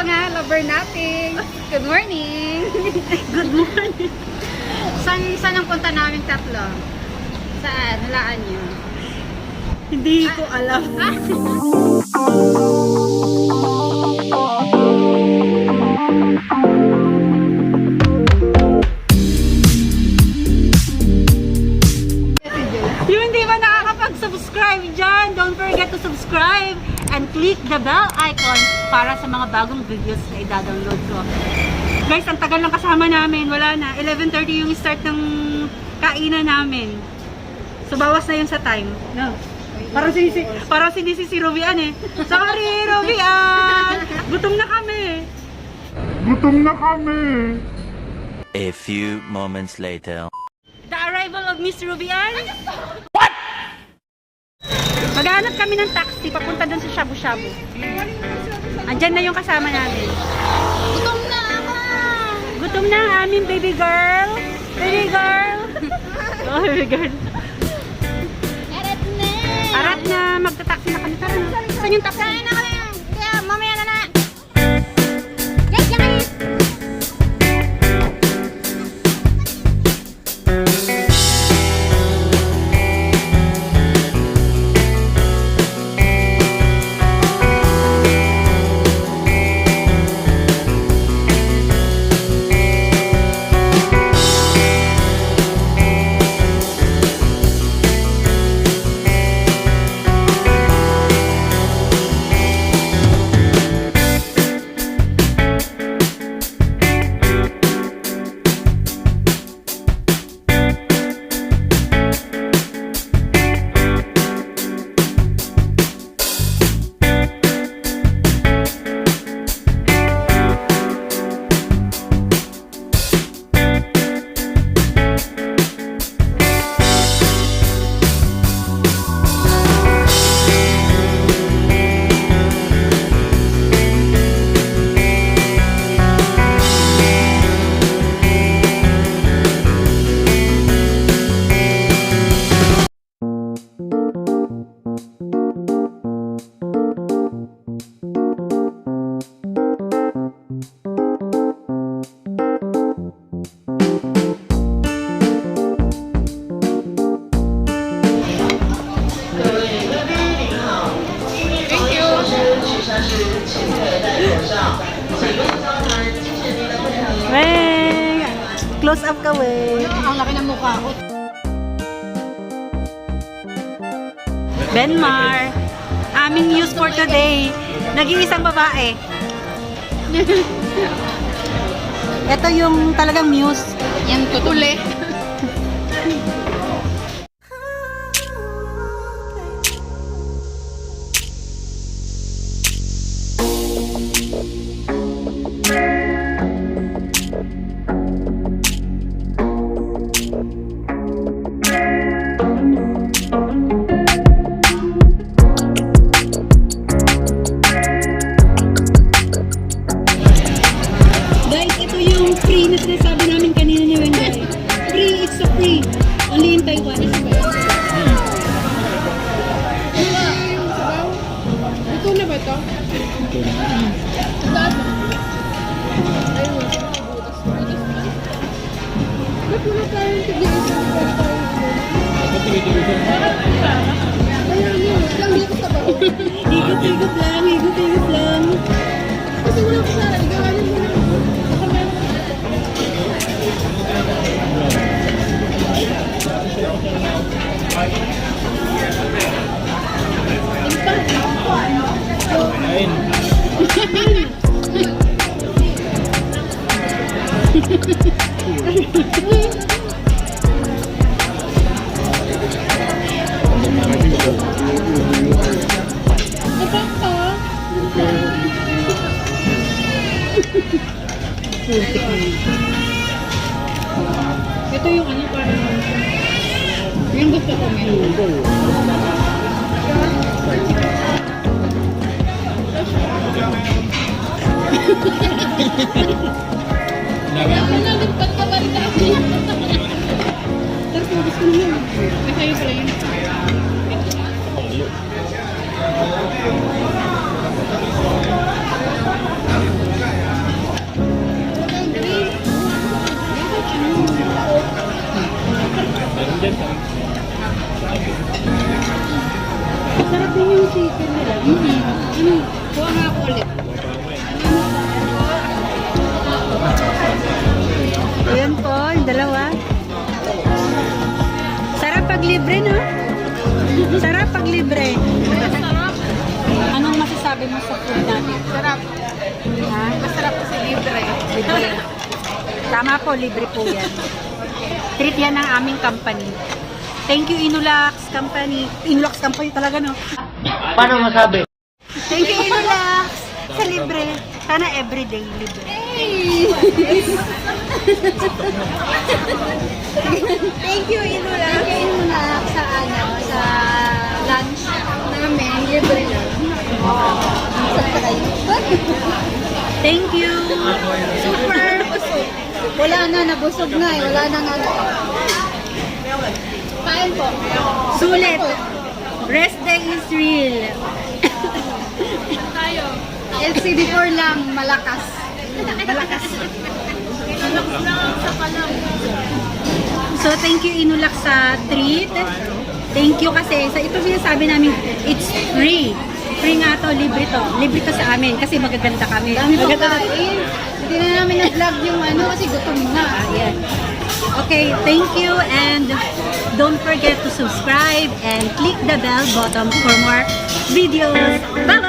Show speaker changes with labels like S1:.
S1: mga Labernating. Good morning.
S2: Good morning.
S1: Saan ang punta namin tatlo? Saan? Halaan nyo?
S2: Hindi ko alam. Yung hindi ba nakakapag-subscribe dyan, don't forget to subscribe and click the bell icon para sa mga bagong videos na i-download ko. Guys, ang tagal ng kasama namin. Wala na. 11:30 yung start ng kainan namin. So, bawas na yun sa time. No. Parang sinisi si Rubian eh. Sorry, Rubian! Gutom na kami.
S3: A few moments later.
S2: The arrival of Miss Rubian. What? Maghanap kami ng taxi papunta dun sa Shabu Shabu. Andyan na yung kasama namin.
S1: Gutom na ako!
S2: Gutom na ang aming baby girl. Baby girl. Oh, baby girl.
S1: Arat na!
S2: Arat na, magta-taxi na kami. Tara na. Saan yung taxi?
S1: Saan na kami? Kaya mamaya na na! Guys, yan!
S2: Wey! Close up ka, wey.
S1: Ang laki ng mukha ko.
S2: Benmar, aming news for today. Nag-iisang babae. Ito yung talagang news.
S1: Yan, tutuli.
S2: Guys, ito yung free na sinasabi namin kanina ni Wendy. Free, it's a free. Only in Taiwan.
S1: Ito na ba ito? Ito na. Ayun. Ba't wala tayong tigil-isang ayun yun. Lang dito sa bawah.
S2: Higot-higot lang, higot-higot lang.
S1: Kasi wala ko sana. Igawanin mo na. Ito yung ano parang yung gusto ko ngayon. Nalipat ka ba rin ako? Tapos mabis ko naman. May sa'yo pala yun. nga ako ulit.
S2: Ayan po, yung dalawa. Sarap pag libre, no? Sarap pag libre.
S1: Sarap.
S2: Anong masasabi mo sa food natin?
S1: Sarap.
S2: Ha?
S1: Masarap kasi libre.
S2: Libre. Tama po, libre po yan. Treat yan ng aming company. Thank you, Innolux Company. Innolux Company talaga, no?
S4: Paano masabi?
S2: Thank you, Innolux, sa libre. Sana everyday libre.
S1: Thank you, Innolux. Sa sa lunch namin. Libre lang.
S2: Thank you.
S1: Super busog. Wala na, nabusog na eh. Wala na nga. Kain po.
S2: Sulit. Rest day is real.
S1: LC4 lang, malakas.
S2: Malakas. So, thank you, Innolux, sa treat. Thank you kasi sa ito sinasabi namin, it's free. Free nga to, libre to. Libre to sa amin kasi magaganda kami.
S1: Dami pong
S2: Magaganda.
S1: kain. Hindi na namin nag-vlog yung ano kasi gutom na.
S2: Ayan. Okay, thank you and don't forget to subscribe and click the bell button for more videos. Bye!